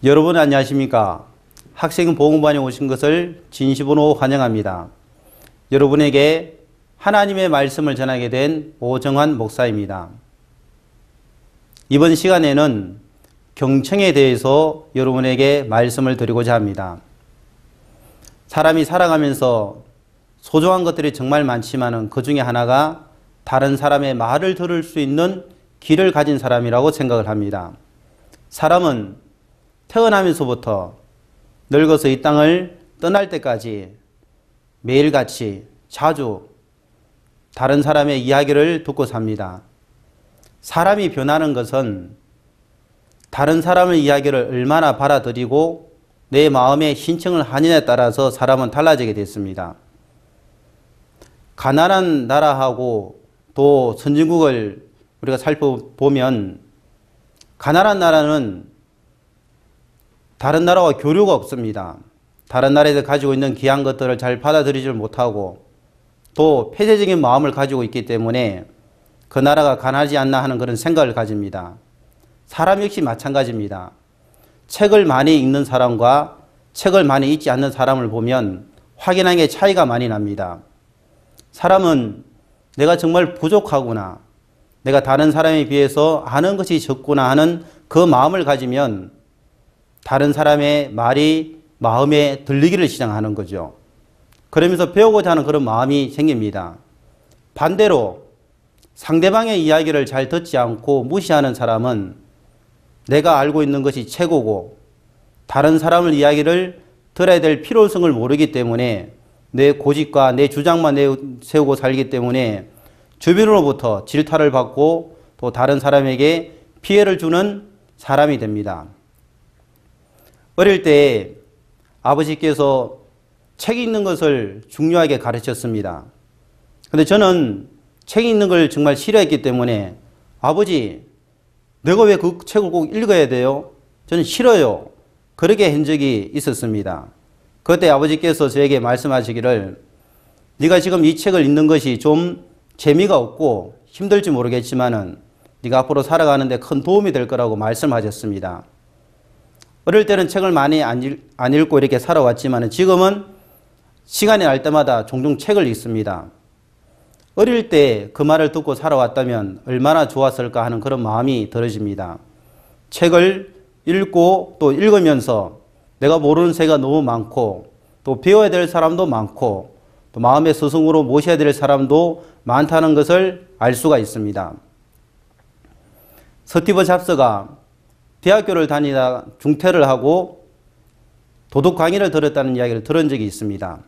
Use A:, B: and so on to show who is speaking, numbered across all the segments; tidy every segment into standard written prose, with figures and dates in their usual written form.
A: 여러분 안녕하십니까? 학생보험반에 오신 것을 진심으로 환영합니다. 여러분에게 하나님의 말씀을 전하게 된 오정환 목사입니다. 이번 시간에는 경청에 대해서 여러분에게 말씀을 드리고자 합니다. 사람이 살아가면서 소중한 것들이 정말 많지만 그 중에 하나가 다른 사람의 말을 들을 수 있는 귀를 가진 사람이라고 생각을 합니다. 사람은 태어나면서부터 늙어서 이 땅을 떠날 때까지 매일같이 자주 다른 사람의 이야기를 듣고 삽니다. 사람이 변하는 것은 다른 사람의 이야기를 얼마나 받아들이고 내 마음에 신청을 하느냐에 따라서 사람은 달라지게 됐습니다. 가난한 나라하고 또 선진국을 우리가 살펴보면 가난한 나라는 다른 나라와 교류가 없습니다. 다른 나라에서 가지고 있는 귀한 것들을 잘 받아들이지 못하고 또 폐쇄적인 마음을 가지고 있기 때문에 그 나라가 가난하지 않나 하는 그런 생각을 가집니다. 사람 역시 마찬가지입니다. 책을 많이 읽는 사람과 책을 많이 읽지 않는 사람을 보면 확연하게 차이가 많이 납니다. 사람은 내가 정말 부족하구나, 내가 다른 사람에 비해서 아는 것이 적구나 하는 그 마음을 가지면 다른 사람의 말이 마음에 들리기를 시작하는 거죠. 그러면서 배우고자 하는 그런 마음이 생깁니다. 반대로 상대방의 이야기를 잘 듣지 않고 무시하는 사람은 내가 알고 있는 것이 최고고 다른 사람의 이야기를 들어야 될 필요성을 모르기 때문에 내 고집과 내 주장만 세우고 살기 때문에 주변으로부터 질타를 받고 또 다른 사람에게 피해를 주는 사람이 됩니다. 어릴 때 아버지께서 책 읽는 것을 중요하게 가르쳤습니다. 그런데 저는 책 읽는 걸 정말 싫어했기 때문에 아버지, 내가 왜 그 책을 꼭 읽어야 돼요? 저는 싫어요. 그렇게 한 적이 있었습니다. 그때 아버지께서 저에게 말씀하시기를 네가 지금 이 책을 읽는 것이 좀 재미가 없고 힘들지 모르겠지만은 네가 앞으로 살아가는 데 큰 도움이 될 거라고 말씀하셨습니다. 어릴 때는 책을 많이 안 읽고 이렇게 살아왔지만 지금은 시간이 날 때마다 종종 책을 읽습니다. 어릴 때 그 말을 듣고 살아왔다면 얼마나 좋았을까 하는 그런 마음이 들어집니다. 책을 읽고 또 읽으면서 내가 모르는 세계가 너무 많고 또 배워야 될 사람도 많고 또 마음의 스승으로 모셔야 될 사람도 많다는 것을 알 수가 있습니다. 스티브 잡스가 대학교를 다니다 중퇴를 하고 도덕 강의를 들었다는 이야기를 들은 적이 있습니다.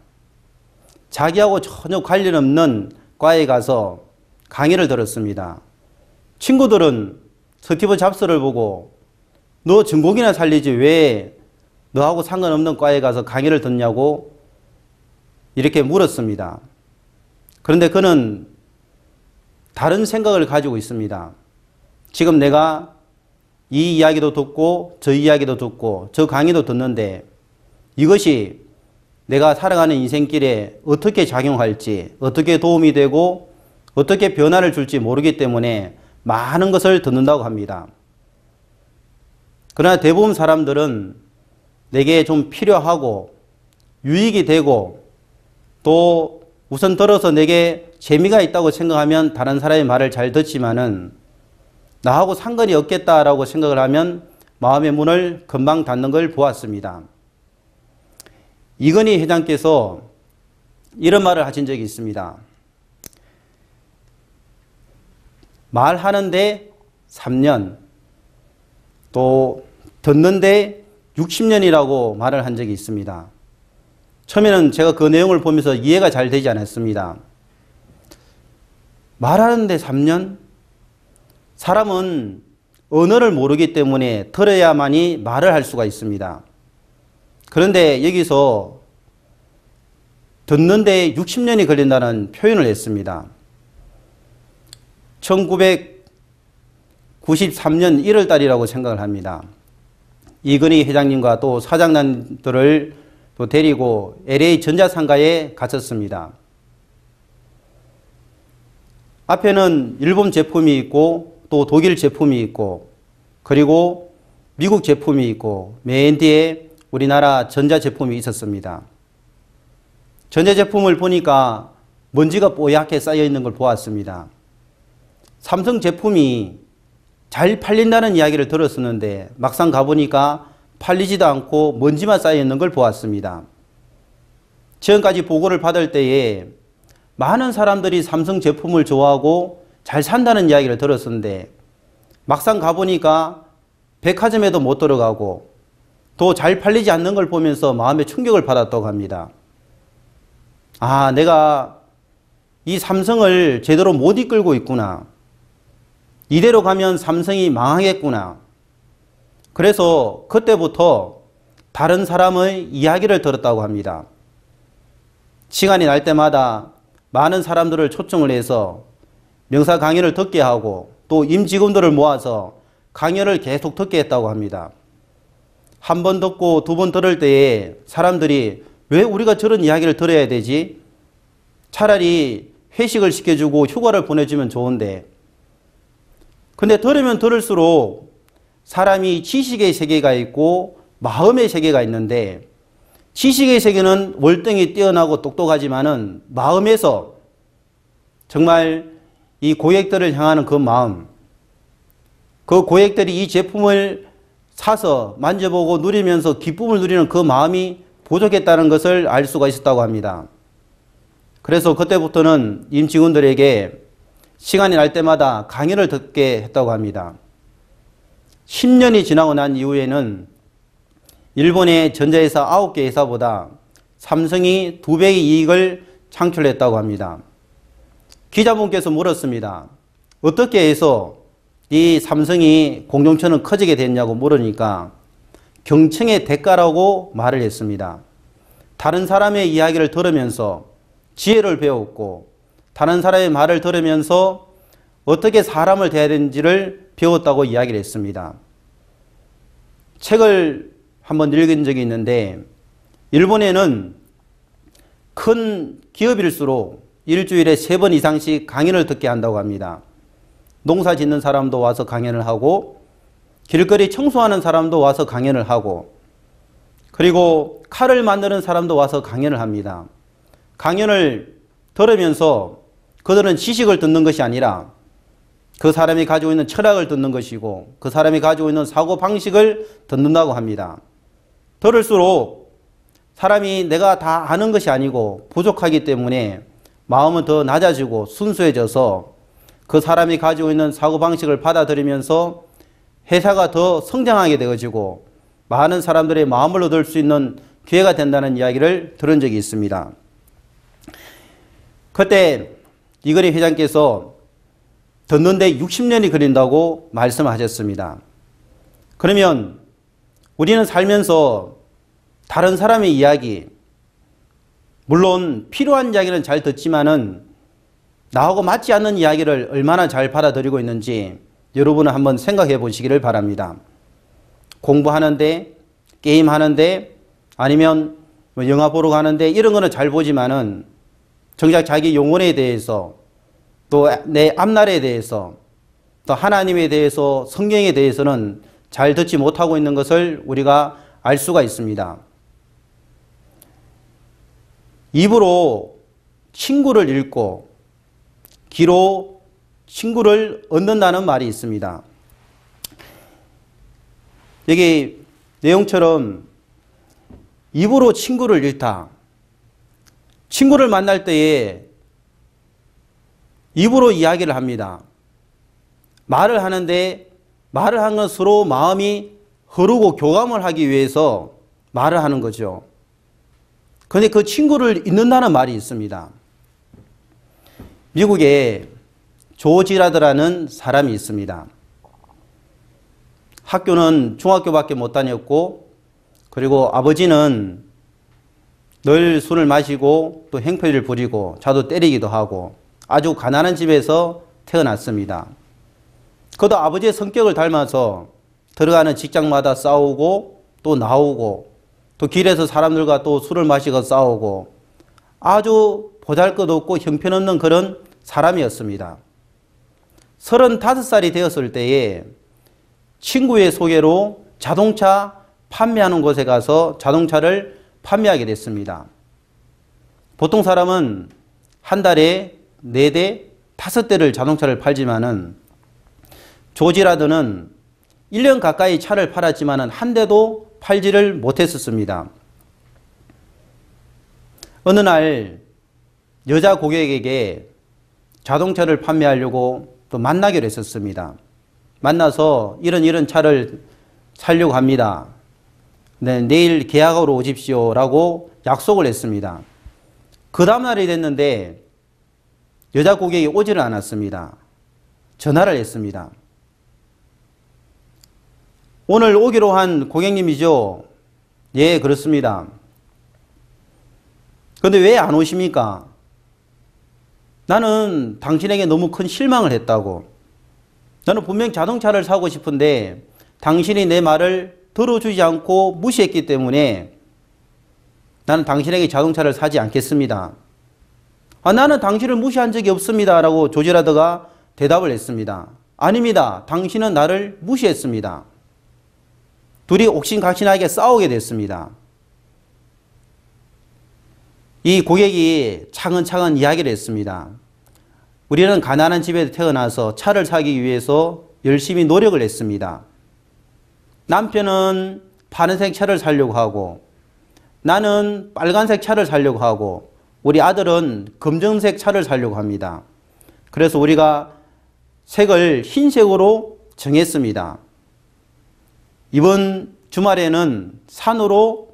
A: 자기하고 전혀 관련 없는 과에 가서 강의를 들었습니다. 친구들은 스티브 잡스를 보고 너 전공이나 살리지 왜 너하고 상관없는 과에 가서 강의를 듣냐고 이렇게 물었습니다. 그런데 그는 다른 생각을 가지고 있습니다. 지금 내가 이 이야기도 듣고 저 이야기도 듣고 저 강의도 듣는데 이것이 내가 살아가는 인생길에 어떻게 작용할지, 어떻게 도움이 되고 어떻게 변화를 줄지 모르기 때문에 많은 것을 듣는다고 합니다. 그러나 대부분 사람들은 내게 좀 필요하고 유익이 되고 또 우선 들어서 내게 재미가 있다고 생각하면 다른 사람의 말을 잘 듣지만은 나하고 상관이 없겠다라고 생각을 하면 마음의 문을 금방 닫는 걸 보았습니다. 이건희 회장께서 이런 말을 하신 적이 있습니다. 말하는데 3년, 또 듣는데 60년이라고 말을 한 적이 있습니다. 처음에는 제가 그 내용을 보면서 이해가 잘 되지 않았습니다. 말하는데 3년? 사람은 언어를 모르기 때문에 들어야만이 말을 할 수가 있습니다. 그런데 여기서 듣는데 60년이 걸린다는 표현을 했습니다. 1993년 1월 달이라고 생각을 합니다. 이건희 회장님과 또 사장님들을 또 데리고 LA 전자상가에 갔었습니다. 앞에는 일본 제품이 있고 또 독일 제품이 있고 그리고 미국 제품이 있고 맨 뒤에 우리나라 전자제품이 있었습니다. 전자제품을 보니까 먼지가 뽀얗게 쌓여 있는 걸 보았습니다. 삼성 제품이 잘 팔린다는 이야기를 들었었는데 막상 가보니까 팔리지도 않고 먼지만 쌓여 있는 걸 보았습니다. 지금까지 보고를 받을 때에 많은 사람들이 삼성 제품을 좋아하고 잘 산다는 이야기를 들었었는데 막상 가보니까 백화점에도 못 들어가고 또 잘 팔리지 않는 걸 보면서 마음의 충격을 받았다고 합니다. 아, 내가 이 삼성을 제대로 못 이끌고 있구나. 이대로 가면 삼성이 망하겠구나. 그래서 그때부터 다른 사람의 이야기를 들었다고 합니다. 시간이 날 때마다 많은 사람들을 초청을 해서 명사 강연을 듣게 하고 또 임직원들을 모아서 강연을 계속 듣게 했다고 합니다. 한 번 듣고 두 번 들을 때에 사람들이 왜 우리가 저런 이야기를 들어야 되지? 차라리 회식을 시켜주고 휴가를 보내주면 좋은데. 근데 들으면 들을수록 사람이 지식의 세계가 있고 마음의 세계가 있는데 지식의 세계는 월등히 뛰어나고 똑똑하지만은 마음에서 정말 이 고객들을 향하는 그 마음, 그 고객들이 이 제품을 사서 만져보고 누리면서 기쁨을 누리는 그 마음이 부족했다는 것을 알 수가 있었다고 합니다. 그래서 그때부터는 임직원들에게 시간이 날 때마다 강연을 듣게 했다고 합니다. 10년이 지나고 난 이후에는 일본의 전자회사 9개 회사보다 삼성이 2배의 이익을 창출했다고 합니다. 기자분께서 물었습니다. 어떻게 해서 이 삼성이 공동체는 커지게 됐냐고 물으니까 경청의 대가라고 말을 했습니다. 다른 사람의 이야기를 들으면서 지혜를 배웠고 다른 사람의 말을 들으면서 어떻게 사람을 대해야 되는지를 배웠다고 이야기를 했습니다. 책을 한번 읽은 적이 있는데 일본에는 큰 기업일수록 일주일에 3번 이상씩 강연을 듣게 한다고 합니다. 농사 짓는 사람도 와서 강연을 하고 길거리 청소하는 사람도 와서 강연을 하고 그리고 칼을 만드는 사람도 와서 강연을 합니다. 강연을 들으면서 그들은 지식을 듣는 것이 아니라 그 사람이 가지고 있는 철학을 듣는 것이고 그 사람이 가지고 있는 사고방식을 듣는다고 합니다. 들을수록 사람이 내가 다 아는 것이 아니고 부족하기 때문에 마음은 더 낮아지고 순수해져서 그 사람이 가지고 있는 사고방식을 받아들이면서 회사가 더 성장하게 되어지고 많은 사람들의 마음을 얻을 수 있는 기회가 된다는 이야기를 들은 적이 있습니다. 그때 이건희 회장께서 듣는데 60년이 걸린다고 말씀하셨습니다. 그러면 우리는 살면서 다른 사람의 이야기, 물론 필요한 이야기는 잘 듣지만은 나하고 맞지 않는 이야기를 얼마나 잘 받아들이고 있는지 여러분은 한번 생각해 보시기를 바랍니다. 공부하는데, 게임하는데, 아니면 영화 보러 가는데 이런 거는 잘 보지만은 정작 자기 영혼에 대해서 또 내 앞날에 대해서 또 하나님에 대해서 성경에 대해서는 잘 듣지 못하고 있는 것을 우리가 알 수가 있습니다. 입으로 친구를 읽고 귀로 친구를 얻는다는 말이 있습니다. 여기 내용처럼 입으로 친구를 잃다. 친구를 만날 때에 입으로 이야기를 합니다. 말을 하는데 말을 하는 건 서로 마음이 흐르고 교감을 하기 위해서 말을 하는 거죠. 그런데 그 친구를 잊는다는 말이 있습니다. 미국에 조지라드라는 사람이 있습니다. 학교는 중학교밖에 못 다녔고 그리고 아버지는 늘 술을 마시고 또 행패를 부리고 자도 때리기도 하고 아주 가난한 집에서 태어났습니다. 그도 아버지의 성격을 닮아서 들어가는 직장마다 싸우고 또 나오고 또 길에서 사람들과 또 술을 마시고 싸우고 아주 보잘것없고 형편없는 그런 사람이었습니다. 35살이 되었을 때에 친구의 소개로 자동차 판매하는 곳에 가서 자동차를 판매하게 됐습니다. 보통 사람은 한 달에 4대, 5대를 자동차를 팔지만은 조지라드는 1년 가까이 차를 팔았지만은 한 대도 팔지를 못했었습니다. 어느 날 여자 고객에게 자동차를 판매하려고 또 만나기로 했었습니다. 만나서 이런 차를 사려고 합니다. 네, 내일 계약하러 오십시오 라고 약속을 했습니다. 그 다음날이 됐는데 여자 고객이 오지를 않았습니다. 전화를 했습니다. 오늘 오기로 한 고객님이죠? 예, 그렇습니다. 그런데 왜 안 오십니까? 나는 당신에게 너무 큰 실망을 했다고. 나는 분명 자동차를 사고 싶은데 당신이 내 말을 들어주지 않고 무시했기 때문에 나는 당신에게 자동차를 사지 않겠습니다. 나는 당신을 무시한 적이 없습니다 라고 조지라드가 대답을 했습니다. 아닙니다. 당신은 나를 무시했습니다. 둘이 옥신각신하게 싸우게 됐습니다. 이 고객이 차근차근 이야기를 했습니다. 우리는 가난한 집에 태어나서 차를 사기 위해서 열심히 노력을 했습니다. 남편은 파란색 차를 사려고 하고 나는 빨간색 차를 사려고 하고 우리 아들은 검정색 차를 사려고 합니다. 그래서 우리가 색을 흰색으로 정했습니다. 이번 주말에는 산으로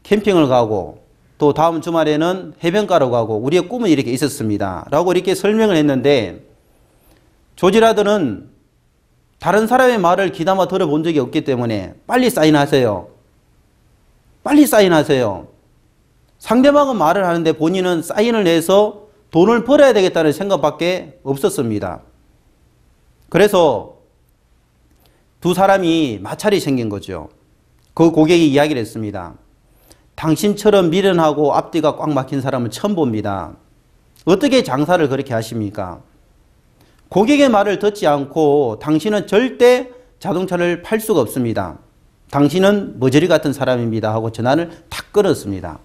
A: 캠핑을 가고 또 다음 주말에는 해변가로 가고 우리의 꿈은 이렇게 있었습니다 라고 이렇게 설명을 했는데 조지라드는 다른 사람의 말을 귀담아 들어본 적이 없기 때문에 빨리 사인하세요. 빨리 사인하세요. 상대방은 말을 하는데 본인은 사인을 내서 돈을 벌어야 되겠다는 생각밖에 없었습니다. 그래서 두 사람이 마찰이 생긴 거죠. 그 고객이 이야기를 했습니다. 당신처럼 미련하고 앞뒤가 꽉 막힌 사람은 처음 봅니다. 어떻게 장사를 그렇게 하십니까? 고객의 말을 듣지 않고 당신은 절대 자동차를 팔 수가 없습니다. 당신은 머저리 같은 사람입니다 하고 전화를 탁 끊었습니다.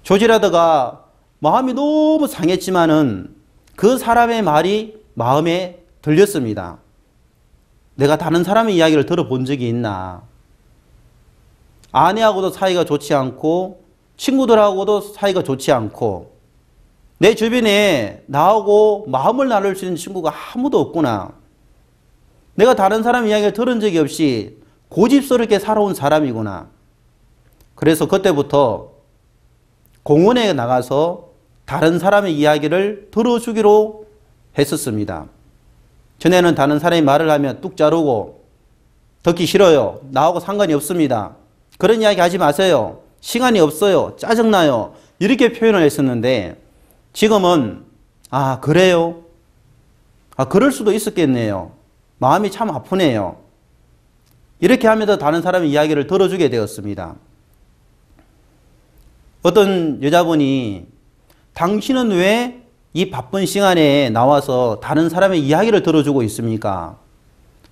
A: 조지라드가 마음이 너무 상했지만은 그 사람의 말이 마음에 들렸습니다. 내가 다른 사람의 이야기를 들어본 적이 있나? 아내하고도 사이가 좋지 않고 친구들하고도 사이가 좋지 않고 내 주변에 나하고 마음을 나눌 수 있는 친구가 아무도 없구나. 내가 다른 사람 이야기를 들은 적이 없이 고집스럽게 살아온 사람이구나. 그래서 그때부터 공원에 나가서 다른 사람의 이야기를 들어주기로 했었습니다. 전에는 다른 사람이 말을 하면 뚝 자르고 듣기 싫어요. 나하고 상관이 없습니다. 그런 이야기 하지 마세요. 시간이 없어요. 짜증나요. 이렇게 표현을 했었는데 지금은 그래요? 그럴 수도 있었겠네요. 마음이 참 아프네요. 이렇게 하면서 다른 사람의 이야기를 들어주게 되었습니다. 어떤 여자분이 당신은 왜 이 바쁜 시간에 나와서 다른 사람의 이야기를 들어주고 있습니까?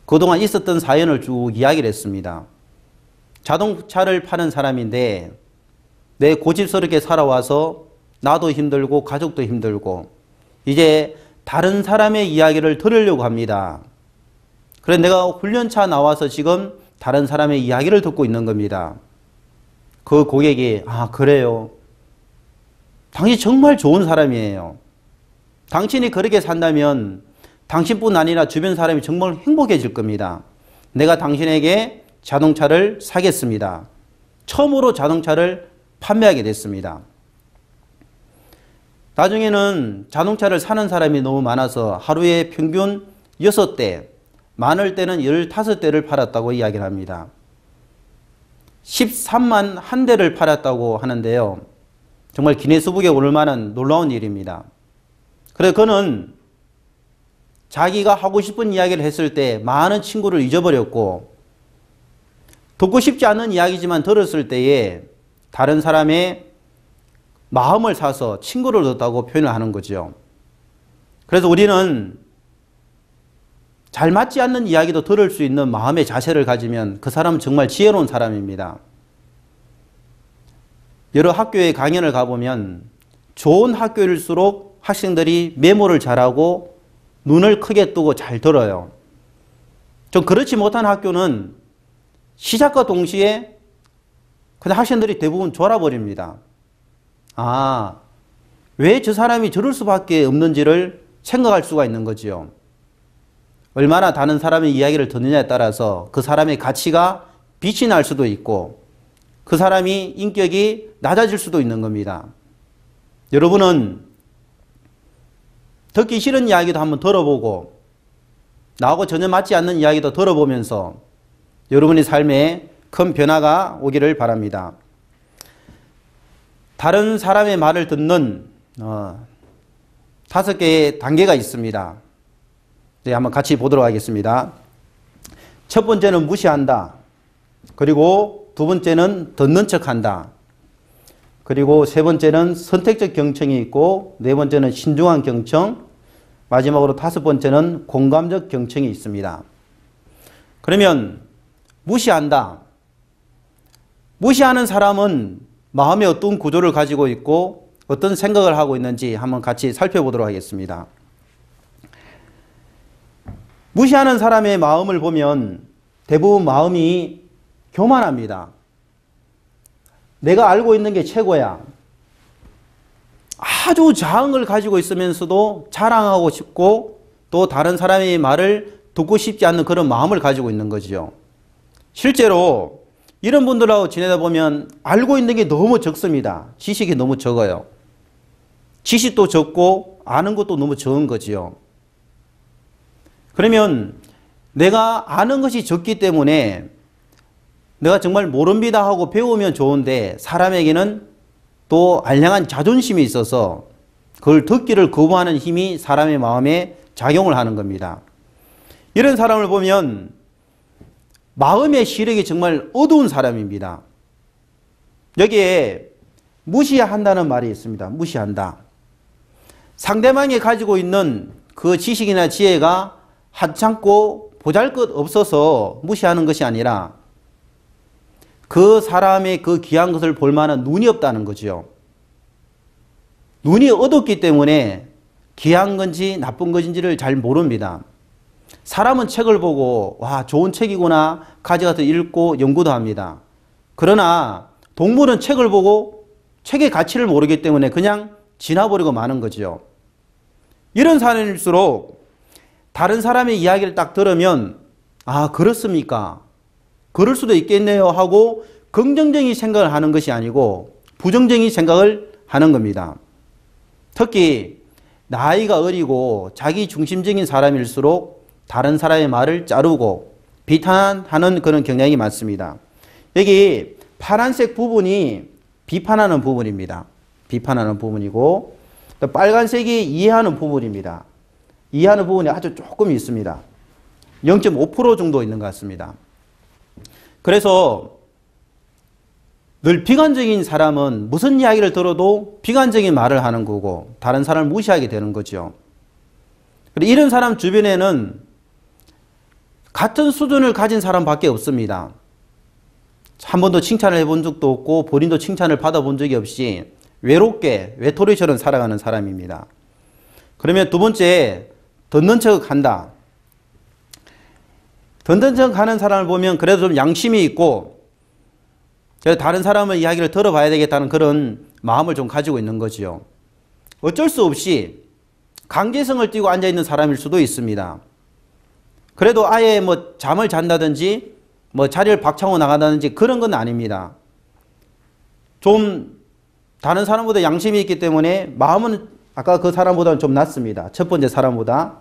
A: 그동안 있었던 사연을 쭉 이야기를 했습니다. 자동차를 파는 사람인데 내 고집스럽게 살아와서 나도 힘들고 가족도 힘들고 이제 다른 사람의 이야기를 들으려고 합니다. 그래서 내가 훈련차 나와서 지금 다른 사람의 이야기를 듣고 있는 겁니다. 그 고객이 그래요? 당신 정말 좋은 사람이에요. 당신이 그렇게 산다면 당신뿐 아니라 주변 사람이 정말 행복해질 겁니다. 내가 당신에게 자동차를 사겠습니다. 처음으로 자동차를 판매하게 됐습니다. 나중에는 자동차를 사는 사람이 너무 많아서 하루에 평균 6대, 많을 때는 15대를 팔았다고 이야기를 합니다. 13만 한 대를 팔았다고 하는데요. 정말 기네스북에 오를 만한 놀라운 일입니다. 그래서 그는 자기가 하고 싶은 이야기를 했을 때 많은 친구를 잊어버렸고 듣고 싶지 않은 이야기지만 들었을 때에 다른 사람의 마음을 사서 친구를 얻었다고 표현을 하는 거죠. 그래서 우리는 잘 맞지 않는 이야기도 들을 수 있는 마음의 자세를 가지면 그 사람은 정말 지혜로운 사람입니다. 여러 학교에 강연을 가보면 좋은 학교일수록 학생들이 메모를 잘하고 눈을 크게 뜨고 잘 들어요. 좀 그렇지 못한 학교는 시작과 동시에 그냥 학생들이 대부분 졸아버립니다. 아, 왜 저 사람이 저럴 수밖에 없는지를 생각할 수가 있는 거지요. 얼마나 다른 사람의 이야기를 듣느냐에 따라서 그 사람의 가치가 빛이 날 수도 있고 그 사람이 인격이 낮아질 수도 있는 겁니다. 여러분은 듣기 싫은 이야기도 한번 들어보고 나하고 전혀 맞지 않는 이야기도 들어보면서 여러분의 삶에 큰 변화가 오기를 바랍니다. 다른 사람의 말을 듣는 5개의 단계가 있습니다. 네, 한번 같이 보도록 하겠습니다. 첫 번째는 무시한다. 그리고 두 번째는 듣는 척한다. 그리고 세 번째는 선택적 경청이 있고 네 번째는 신중한 경청, 마지막으로 5번째는 공감적 경청이 있습니다. 그러면 무시한다. 무시하는 사람은 마음의 어떤 구조를 가지고 있고 어떤 생각을 하고 있는지 한번 같이 살펴보도록 하겠습니다. 무시하는 사람의 마음을 보면 대부분 마음이 교만합니다. 내가 알고 있는 게 최고야. 아주 자흥을 가지고 있으면서도 자랑하고 싶고 또 다른 사람의 말을 듣고 싶지 않는 그런 마음을 가지고 있는 거죠. 실제로 이런 분들하고 지내다 보면 알고 있는 게 너무 적습니다. 지식이 너무 적어요. 지식도 적고 아는 것도 너무 적은 거지요. 그러면 내가 아는 것이 적기 때문에 내가 정말 모릅니다 하고 배우면 좋은데 사람에게는 또 알량한 자존심이 있어서 그걸 듣기를 거부하는 힘이 사람의 마음에 작용을 하는 겁니다. 이런 사람을 보면 마음의 시력이 정말 어두운 사람입니다. 여기에 무시한다는 말이 있습니다. 무시한다. 상대방이 가지고 있는 그 지식이나 지혜가 하찮고 보잘것없어서 무시하는 것이 아니라 그 사람의 그 귀한 것을 볼 만한 눈이 없다는 거죠. 눈이 어둡기 때문에 귀한 건지 나쁜 것인지를 잘 모릅니다. 사람은 책을 보고 와 좋은 책이구나 가져가서 읽고 연구도 합니다. 그러나 동물은 책을 보고 책의 가치를 모르기 때문에 그냥 지나버리고 마는 거죠. 이런 사람일수록 다른 사람의 이야기를 딱 들으면 아 그렇습니까? 그럴 수도 있겠네요 하고 긍정적인 생각을 하는 것이 아니고 부정적인 생각을 하는 겁니다. 특히 나이가 어리고 자기 중심적인 사람일수록 다른 사람의 말을 자르고 비판하는 그런 경향이 많습니다. 여기 파란색 부분이 비판하는 부분입니다. 비판하는 부분이고 빨간색이 이해하는 부분입니다. 이해하는 부분이 아주 조금 있습니다. 0.5% 정도 있는 것 같습니다. 그래서 늘 비관적인 사람은 무슨 이야기를 들어도 비관적인 말을 하는 거고 다른 사람을 무시하게 되는 거죠. 이런 사람 주변에는 같은 수준을 가진 사람밖에 없습니다. 한 번도 칭찬을 해본 적도 없고 본인도 칭찬을 받아본 적이 없이 외롭게 외톨이처럼 살아가는 사람입니다. 그러면 두 번째, 듣는 척 한다. 듣는 척 하는 사람을 보면 그래도 좀 양심이 있고 다른 사람의 이야기를 들어봐야 되겠다는 그런 마음을 좀 가지고 있는 거지요. 어쩔 수 없이 강제성을 띠고 앉아있는 사람일 수도 있습니다. 그래도 아예 뭐 잠을 잔다든지 뭐 자리를 박차고 나간다든지 그런 건 아닙니다. 좀 다른 사람보다 양심이 있기 때문에 마음은 아까 그 사람보다는 좀 낫습니다. 첫 번째 사람보다.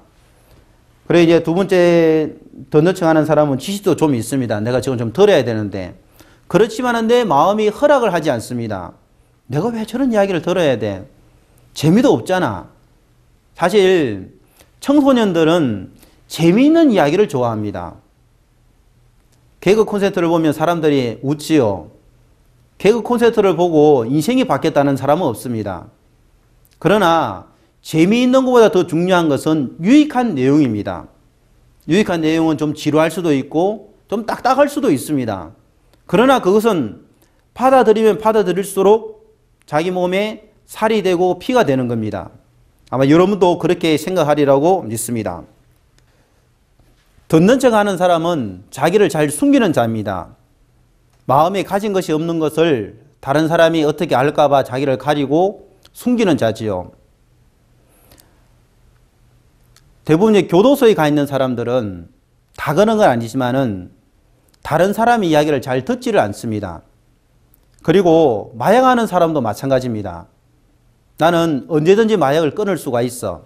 A: 그래 이제 두 번째 듣는 척 하는 사람은 지식도 좀 있습니다. 내가 지금 좀 들어야 되는데 그렇지만 내 마음이 허락을 하지 않습니다. 내가 왜 저런 이야기를 들어야 돼? 재미도 없잖아. 사실 청소년들은 재미있는 이야기를 좋아합니다. 개그 콘서트를 보면 사람들이 웃지요. 개그 콘서트를 보고 인생이 바뀌었다는 사람은 없습니다. 그러나 재미있는 것보다 더 중요한 것은 유익한 내용입니다. 유익한 내용은 좀 지루할 수도 있고 좀 딱딱할 수도 있습니다. 그러나 그것은 받아들이면 받아들일수록 자기 몸에 살이 되고 피가 되는 겁니다. 아마 여러분도 그렇게 생각하리라고 믿습니다. 듣는 척 하는 사람은 자기를 잘 숨기는 자입니다. 마음에 가진 것이 없는 것을 다른 사람이 어떻게 알까봐 자기를 가리고 숨기는 자지요. 대부분의 교도소에 가 있는 사람들은 다 그런 건 아니지만은 다른 사람의 이야기를 잘 듣지를 않습니다. 그리고 마약하는 사람도 마찬가지입니다. 나는 언제든지 마약을 끊을 수가 있어.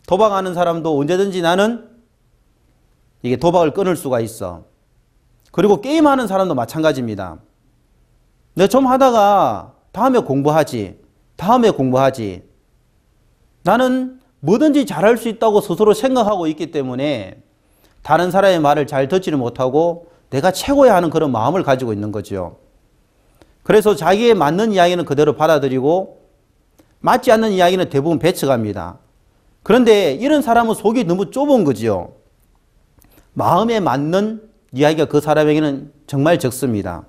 A: 도박하는 사람도 언제든지 나는 이게 도박을 끊을 수가 있어. 그리고 게임하는 사람도 마찬가지입니다. 내가 좀 하다가 다음에 공부하지. 다음에 공부하지. 나는 뭐든지 잘할 수 있다고 스스로 생각하고 있기 때문에 다른 사람의 말을 잘 듣지를 못하고 내가 최고야 하는 그런 마음을 가지고 있는 거죠. 그래서 자기에 맞는 이야기는 그대로 받아들이고 맞지 않는 이야기는 대부분 배척합니다. 그런데 이런 사람은 속이 너무 좁은 거지요. 마음에 맞는 이야기가 그 사람에게는 정말 적습니다.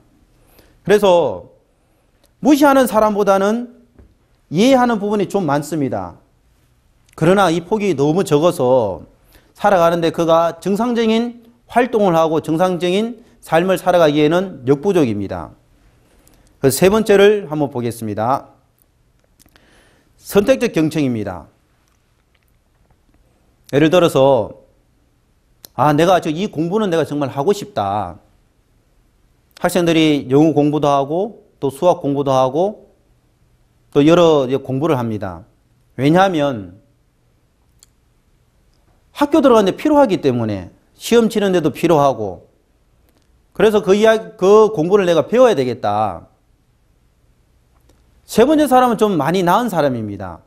A: 그래서 무시하는 사람보다는 이해하는 부분이 좀 많습니다. 그러나 이 폭이 너무 적어서 살아가는데 그가 정상적인 활동을 하고 정상적인 삶을 살아가기에는 역부족입니다. 그래서 세 번째를 한번 보겠습니다. 선택적 경청입니다. 예를 들어서 내가 이 공부는 내가 정말 하고 싶다. 학생들이 영어 공부도 하고 또 수학 공부도 하고 또 여러 공부를 합니다. 왜냐하면 학교 들어가는데 필요하기 때문에 시험 치는데도 필요하고 그래서 그 공부를 내가 배워야 되겠다. 세 번째 사람은 좀 많이 나은 사람입니다.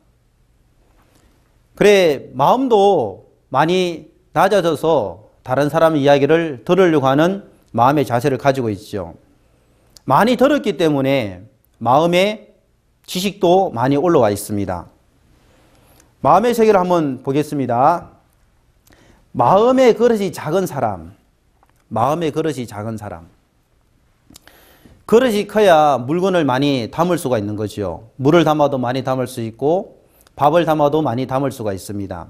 A: 그래 마음도 많이 낮아져서 다른 사람의 이야기를 들으려고 하는 마음의 자세를 가지고 있죠. 많이 들었기 때문에 마음의 지식도 많이 올라와 있습니다. 마음의 세계를 한번 보겠습니다. 마음의 그릇이 작은 사람. 마음의 그릇이 작은 사람. 그릇이 커야 물건을 많이 담을 수가 있는 거죠. 물을 담아도 많이 담을 수 있고 밥을 담아도 많이 담을 수가 있습니다.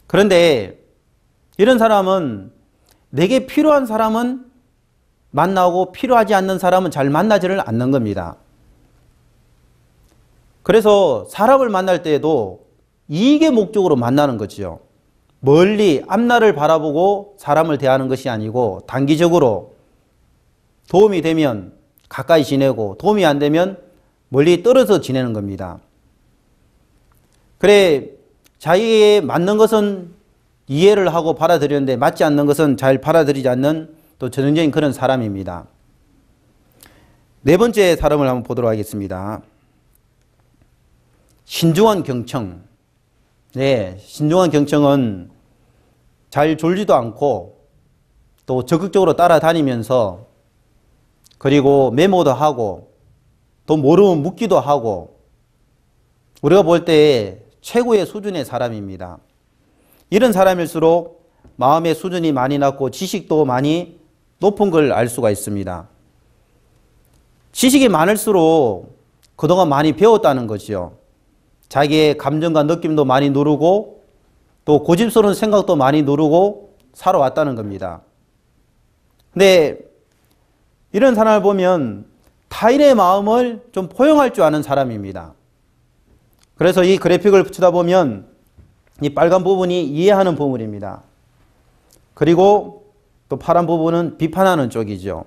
A: 그런데 이런 사람은 내게 필요한 사람은 만나고 필요하지 않는 사람은 잘 만나지를 않는 겁니다. 그래서 사람을 만날 때에도 이익의 목적으로 만나는 거죠. 멀리 앞날을 바라보고 사람을 대하는 것이 아니고 단기적으로 도움이 되면 가까이 지내고 도움이 안 되면 멀리 떨어져 지내는 겁니다. 그래 자기에 맞는 것은 이해를 하고 받아들이는데 맞지 않는 것은 잘 받아들이지 않는 또 전형적인 그런 사람입니다. 네 번째 사람을 한번 보도록 하겠습니다. 신중한 경청. 네, 신중한 경청은 잘 졸지도 않고 또 적극적으로 따라다니면서 그리고 메모도 하고 또 모르면 묻기도 하고 우리가 볼 때 최고의 수준의 사람입니다. 이런 사람일수록 마음의 수준이 많이 낮고 지식도 많이 높은 걸 알 수가 있습니다. 지식이 많을수록 그동안 많이 배웠다는 거지요. 자기의 감정과 느낌도 많이 누르고 또 고집스러운 생각도 많이 누르고 살아왔다는 겁니다. 근데 이런 사람을 보면 타인의 마음을 좀 포용할 줄 아는 사람입니다. 그래서 이 그래픽을 쳐다보면 이 빨간 부분이 이해하는 부분입니다. 그리고 또 파란 부분은 비판하는 쪽이죠.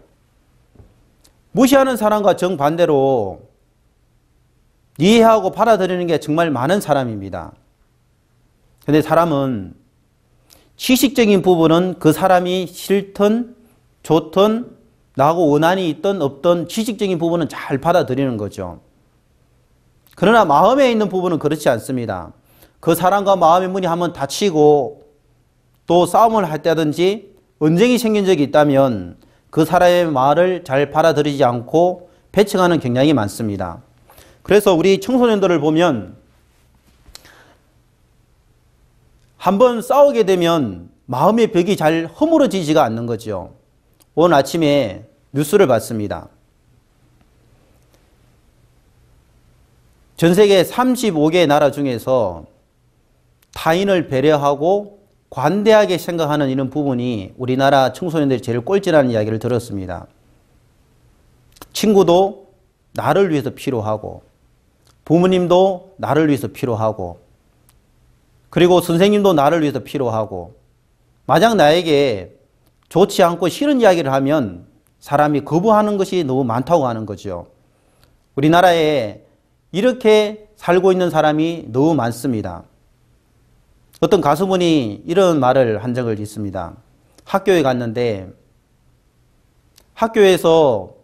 A: 무시하는 사람과 정반대로 이해하고 받아들이는 게 정말 많은 사람입니다. 그런데 사람은 지식적인 부분은 그 사람이 싫든 좋든 나하고 원한이 있든 없든 지식적인 부분은 잘 받아들이는 거죠. 그러나 마음에 있는 부분은 그렇지 않습니다. 그 사람과 마음의 문이 한번 닫히고 또 싸움을 할 때든지 언쟁이 생긴 적이 있다면 그 사람의 말을 잘 받아들이지 않고 배척하는 경향이 많습니다. 그래서 우리 청소년들을 보면 한번 싸우게 되면 마음의 벽이 잘 허물어지지가 않는 거죠. 오늘 아침에 뉴스를 봤습니다. 전 세계 35개 나라 중에서 타인을 배려하고 관대하게 생각하는 이런 부분이 우리나라 청소년들이 제일 꼴찌라는 이야기를 들었습니다. 친구도 나를 위해서 필요하고, 부모님도 나를 위해서 필요하고, 그리고 선생님도 나를 위해서 필요하고, 만약 나에게 좋지 않고 싫은 이야기를 하면 사람이 거부하는 것이 너무 많다고 하는 거죠. 우리나라에 이렇게 살고 있는 사람이 너무 많습니다. 어떤 가수분이 이런 말을 한 적을 있습니다. 학교에 갔는데 학교에서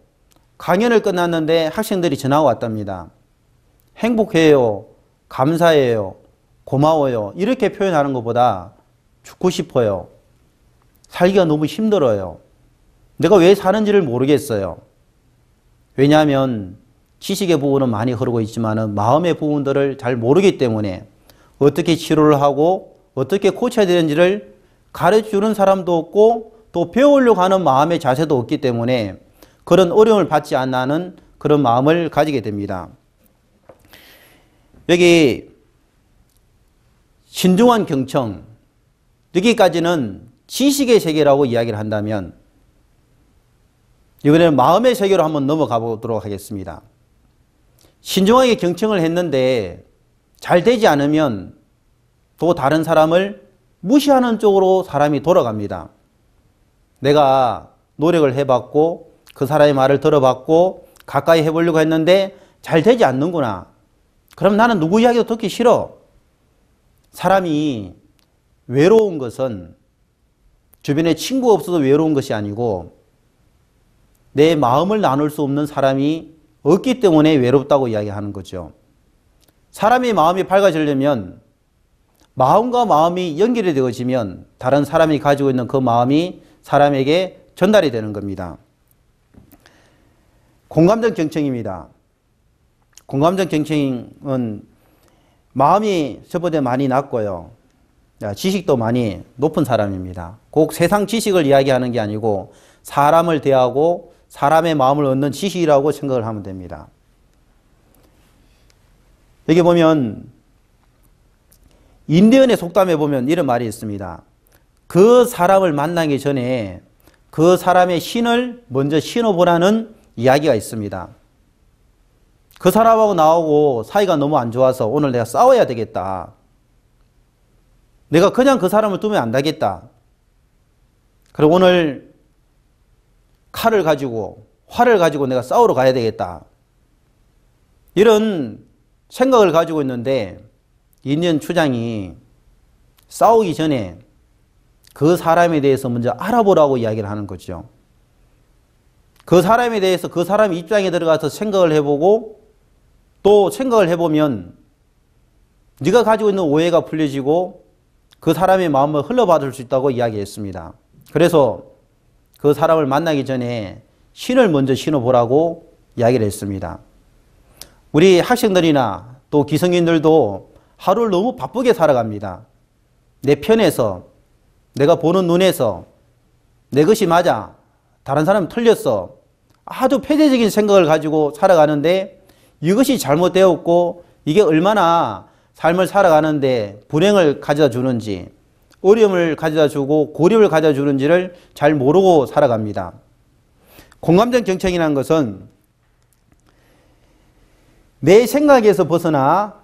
A: 강연을 끝났는데 학생들이 전화가 왔답니다. 행복해요, 감사해요, 고마워요, 이렇게 표현하는 것보다 죽고 싶어요, 살기가 너무 힘들어요, 내가 왜 사는지를 모르겠어요. 왜냐하면 지식의 부분은 많이 흐르고 있지만 마음의 부분들을 잘 모르기 때문에 어떻게 치료를 하고 어떻게 고쳐야 되는지를 가르쳐주는 사람도 없고 또 배우려고 하는 마음의 자세도 없기 때문에 그런 어려움을 받지 않나 하는 그런 마음을 가지게 됩니다. 여기 신중한 경청, 여기까지는 지식의 세계라고 이야기를 한다면 이번에는 마음의 세계로 한번 넘어가 보도록 하겠습니다. 신중하게 경청을 했는데 잘 되지 않으면 또 다른 사람을 무시하는 쪽으로 사람이 돌아갑니다. 내가 노력을 해봤고 그 사람의 말을 들어봤고 가까이 해보려고 했는데 잘 되지 않는구나. 그럼 나는 누구 이야기도 듣기 싫어. 사람이 외로운 것은 주변에 친구가 없어서 외로운 것이 아니고 내 마음을 나눌 수 없는 사람이 없기 때문에 외롭다고 이야기하는 거죠. 사람의 마음이 밝아지려면 마음과 마음이 연결이 되어지면 다른 사람이 가지고 있는 그 마음이 사람에게 전달이 되는 겁니다. 공감적 경청입니다. 공감적 경청은 마음이 저보다 많이 낮고요. 지식도 많이 높은 사람입니다. 꼭 세상 지식을 이야기하는 게 아니고 사람을 대하고 사람의 마음을 얻는 지식이라고 생각을 하면 됩니다. 여기 보면 인디언의 속담에 보면 이런 말이 있습니다. 그 사람을 만나기 전에 그 사람의 신을 먼저 신어보라는 이야기가 있습니다. 그 사람하고 나하고 사이가 너무 안 좋아서 오늘 내가 싸워야 되겠다. 내가 그냥 그 사람을 두면 안 되겠다. 그리고 오늘 칼을 가지고 활을 가지고 내가 싸우러 가야 되겠다. 이런 생각을 가지고 있는데 인디언 추장이 싸우기 전에 그 사람에 대해서 먼저 알아보라고 이야기를 하는 거죠. 그 사람에 대해서 그 사람 입장에 들어가서 생각을 해보고 또 생각을 해보면 네가 가지고 있는 오해가 풀려지고 그 사람의 마음을 흘러받을 수 있다고 이야기했습니다. 그래서 그 사람을 만나기 전에 신을 먼저 신어보라고 이야기를 했습니다. 우리 학생들이나 또 기성인들도 하루를 너무 바쁘게 살아갑니다. 내 편에서, 내가 보는 눈에서 내 것이 맞아, 다른 사람은 틀렸어, 아주 폐쇄적인 생각을 가지고 살아가는데 이것이 잘못되었고 이게 얼마나 삶을 살아가는데 불행을 가져다 주는지, 어려움을 가져다 주고 고립을 가져다 주는지를 잘 모르고 살아갑니다. 공감적 경청이라는 것은 내 생각에서 벗어나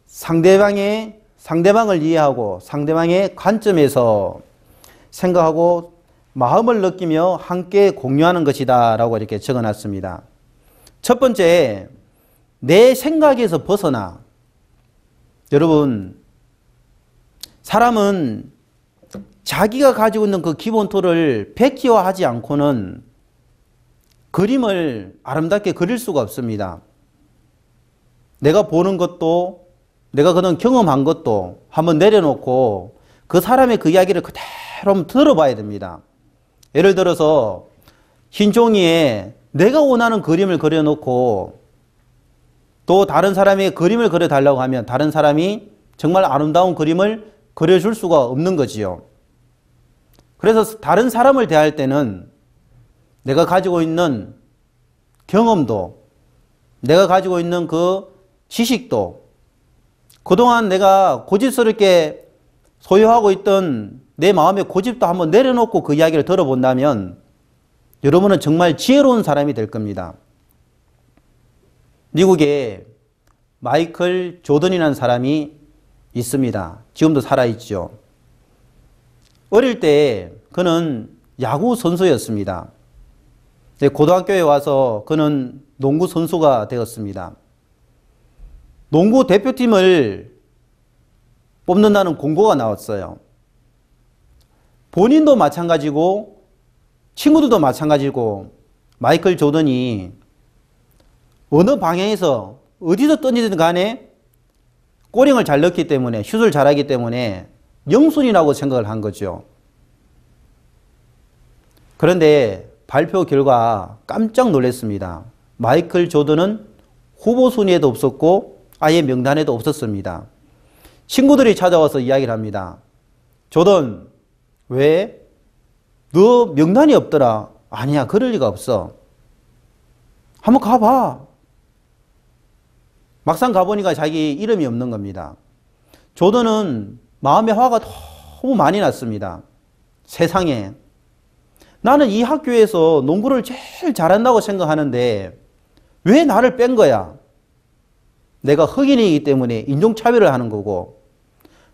A: 상대방을 이해하고 상대방의 관점에서 생각하고 마음을 느끼며 함께 공유하는 것이다 라고 이렇게 적어놨습니다. 첫 번째, 내 생각에서 벗어나. 여러분, 사람은 자기가 가지고 있는 그 기본 틀을 백지화하지 않고는 그림을 아름답게 그릴 수가 없습니다. 내가 보는 것도 내가 그런 경험한 것도 한번 내려놓고 그 사람의 그 이야기를 그대로 한번 들어봐야 됩니다. 예를 들어서 흰 종이에 내가 원하는 그림을 그려놓고 또 다른 사람에게 그림을 그려달라고 하면 다른 사람이 정말 아름다운 그림을 그려줄 수가 없는 거지요. 그래서 다른 사람을 대할 때는 내가 가지고 있는 경험도, 내가 가지고 있는 그 지식도, 그동안 내가 고집스럽게 소유하고 있던 내 마음의 고집도 한번 내려놓고 그 이야기를 들어본다면 여러분은 정말 지혜로운 사람이 될 겁니다. 미국에 마이클 조던이라는 사람이 있습니다. 지금도 살아있죠. 어릴 때 그는 야구 선수였습니다. 고등학교에 와서 그는 농구 선수가 되었습니다. 농구 대표팀을 뽑는다는 공고가 나왔어요. 본인도 마찬가지고 친구들도 마찬가지고 마이클 조던이 어느 방향에서 어디서 던지든 간에 꼬링을 잘 넣기 때문에, 슛을 잘하기 때문에 영순이라고 생각을 한 거죠. 그런데 발표 결과 깜짝 놀랐습니다. 마이클 조던은 후보 순위에도 없었고 아예 명단에도 없었습니다. 친구들이 찾아와서 이야기를 합니다. 조던, 왜? 너 명단이 없더라. 아니야, 그럴 리가 없어. 한번 가봐. 막상 가보니까 자기 이름이 없는 겁니다. 조던은 마음의 화가 너무 많이 났습니다. 세상에. 나는 이 학교에서 농구를 제일 잘한다고 생각하는데 왜 나를 뺀 거야? 내가 흑인이기 때문에 인종차별을 하는 거고,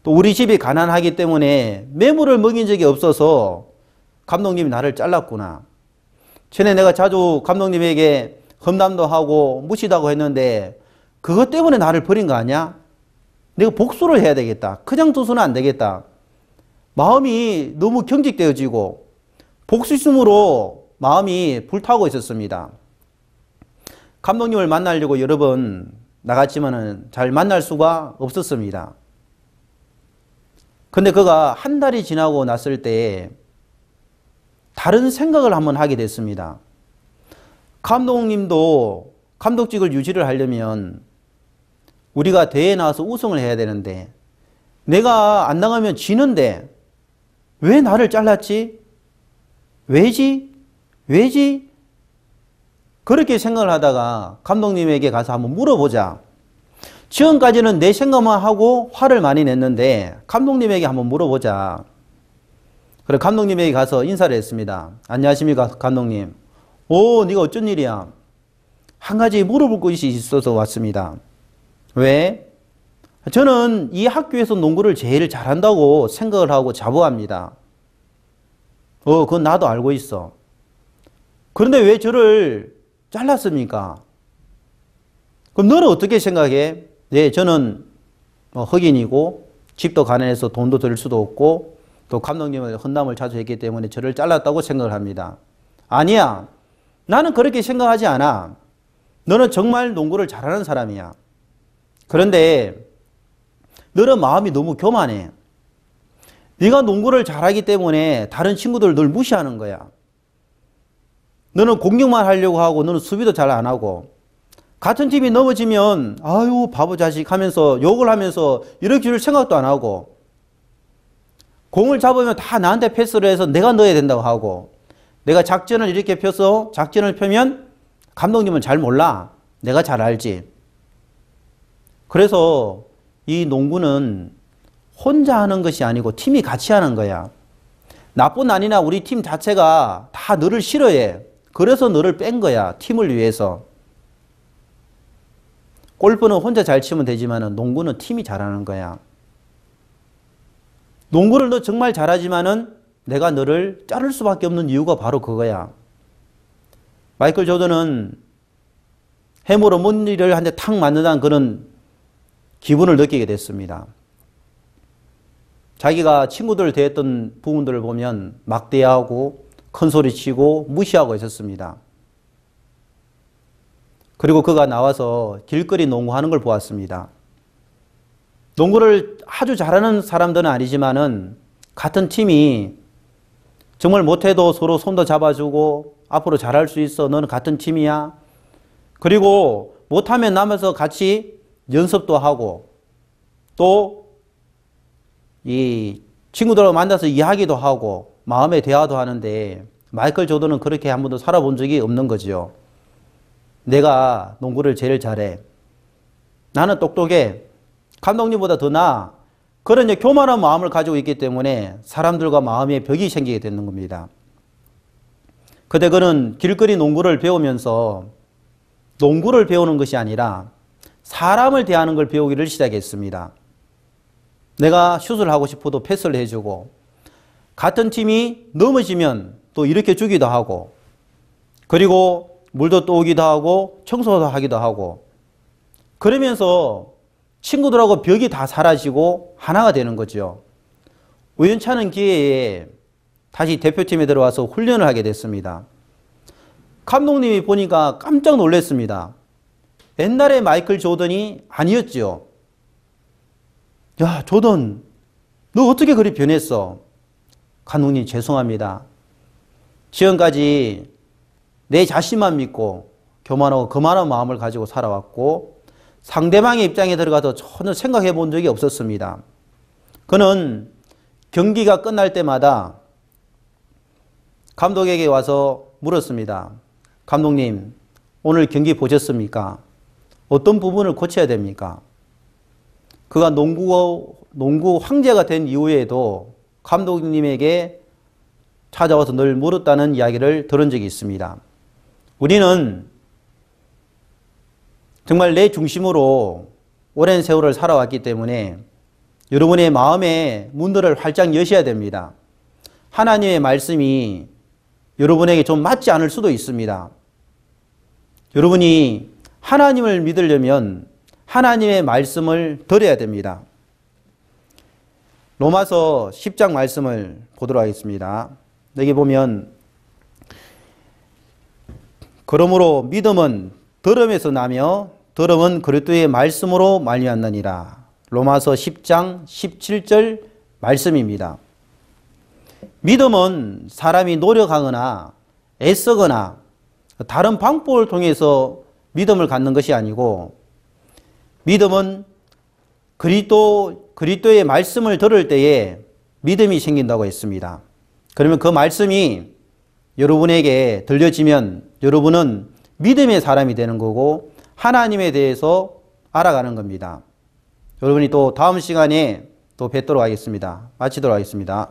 A: 또 우리 집이 가난하기 때문에 매물을 먹인 적이 없어서 감독님이 나를 잘랐구나. 전에 내가 자주 감독님에게 험담도 하고 무시도 하고 했는데 그것 때문에 나를 버린 거 아니야? 내가 복수를 해야 되겠다. 그냥 둬서는 안 되겠다. 마음이 너무 경직되어지고 복수심으로 마음이 불타고 있었습니다. 감독님을 만나려고 여러 번 나갔지만 잘 만날 수가 없었습니다. 근데 그가 한 달이 지나고 났을 때 다른 생각을 한번 하게 됐습니다. 감독님도 감독직을 유지를 하려면 우리가 대회에 나와서 우승을 해야 되는데 내가 안 나가면 지는데 왜 나를 잘랐지? 왜지? 왜지? 그렇게 생각을 하다가 감독님에게 가서 한번 물어보자. 지금까지는 내 생각만 하고 화를 많이 냈는데 감독님에게 한번 물어보자. 그래 감독님에게 가서 인사를 했습니다. 안녕하십니까 감독님. 오, 네가 어쩐 일이야? 한 가지 물어볼 것이 있어서 왔습니다. 왜? 저는 이 학교에서 농구를 제일 잘한다고 생각을 하고 자부합니다. 그건 나도 알고 있어. 그런데 왜 저를 잘랐습니까? 그럼 너는 어떻게 생각해? 네, 저는 흑인이고 집도 가난해서 돈도 들 수도 없고 또 감독님을 헌담을 자주 했기 때문에 저를 잘랐다고 생각을 합니다. 아니야. 나는 그렇게 생각하지 않아. 너는 정말 농구를 잘하는 사람이야. 그런데 너는 마음이 너무 교만해. 네가 농구를 잘하기 때문에 다른 친구들을 널 무시하는 거야. 너는 공격만 하려고 하고 너는 수비도 잘 안 하고 같은 팀이 넘어지면 아유 바보 자식 하면서 욕을 하면서 이렇게 줄 생각도 안 하고 공을 잡으면 다 나한테 패스를 해서 내가 넣어야 된다고 하고 내가 작전을 이렇게 펴서 작전을 펴면 감독님은 잘 몰라. 내가 잘 알지. 그래서 이 농구는 혼자 하는 것이 아니고 팀이 같이 하는 거야. 나뿐 아니라 우리 팀 자체가 다 너를 싫어해. 그래서 너를 뺀 거야. 팀을 위해서. 골프는 혼자 잘 치면 되지만 농구는 팀이 잘하는 거야. 농구를 너 정말 잘하지만은 내가 너를 자를 수밖에 없는 이유가 바로 그거야. 마이클 조던은 해머로 먼지를 한 대 탁 맞는다는 그런 기분을 느끼게 됐습니다. 자기가 친구들 대했던 부분들을 보면 막대하고 큰소리치고 무시하고 있었습니다. 그리고 그가 나와서 길거리 농구하는 걸 보았습니다. 농구를 아주 잘하는 사람들은 아니지만은 같은 팀이 정말 못해도 서로 손도 잡아주고 앞으로 잘할 수 있어. 너는 같은 팀이야. 그리고 못하면 남아서 같이 연습도 하고 또 이 친구들하고 만나서 이야기도 하고 마음의 대화도 하는데 마이클 조던은 그렇게 한 번도 살아본 적이 없는 거지요. 내가 농구를 제일 잘해. 나는 똑똑해. 감독님보다 더 나아. 그런 이제 교만한 마음을 가지고 있기 때문에 사람들과 마음의 벽이 생기게 되는 겁니다. 그때 그는 길거리 농구를 배우면서 농구를 배우는 것이 아니라 사람을 대하는 걸 배우기를 시작했습니다. 내가 슛을 하고 싶어도 패스를 해주고, 같은 팀이 넘어지면 또 이렇게 주기도 하고, 그리고 물도 떠오기도 하고 청소도 하기도 하고, 그러면서 친구들하고 벽이 다 사라지고 하나가 되는 거죠. 우연찮은 기회에 다시 대표팀에 들어와서 훈련을 하게 됐습니다. 감독님이 보니까 깜짝 놀랐습니다. 옛날에 마이클 조던이 아니었죠. 야, 조던, 너 어떻게 그리 변했어? 감독님, 죄송합니다. 지금까지 내 자신만 믿고 교만하고 거만한 마음을 가지고 살아왔고 상대방의 입장에 들어가서 전혀 생각해 본 적이 없었습니다. 그는 경기가 끝날 때마다 감독에게 와서 물었습니다. 감독님, 오늘 경기 보셨습니까? 어떤 부분을 고쳐야 됩니까? 그가 농구 황제가 된 이후에도 감독님에게 찾아와서 늘 물었다는 이야기를 들은 적이 있습니다. 우리는 정말 내 중심으로 오랜 세월을 살아왔기 때문에 여러분의 마음의 문들을 활짝 여셔야 됩니다. 하나님의 말씀이 여러분에게 좀 맞지 않을 수도 있습니다. 여러분이 하나님을 믿으려면 하나님의 말씀을 들어야 됩니다. 로마서 10장 말씀을 보도록 하겠습니다. 여기 보면 그러므로 믿음은 들음에서 나며 들음은 그리스도의 말씀으로 말미암느니라. 로마서 10장 17절 말씀입니다. 믿음은 사람이 노력하거나 애쓰거나 다른 방법을 통해서 믿음을 갖는 것이 아니고, 믿음은 그리스도의 말씀을 들을 때에 믿음이 생긴다고 했습니다. 그러면 그 말씀이 여러분에게 들려지면 여러분은 믿음의 사람이 되는 거고 하나님에 대해서 알아가는 겁니다. 여러분이 또 다음 시간에 또 뵙도록 하겠습니다. 마치도록 하겠습니다.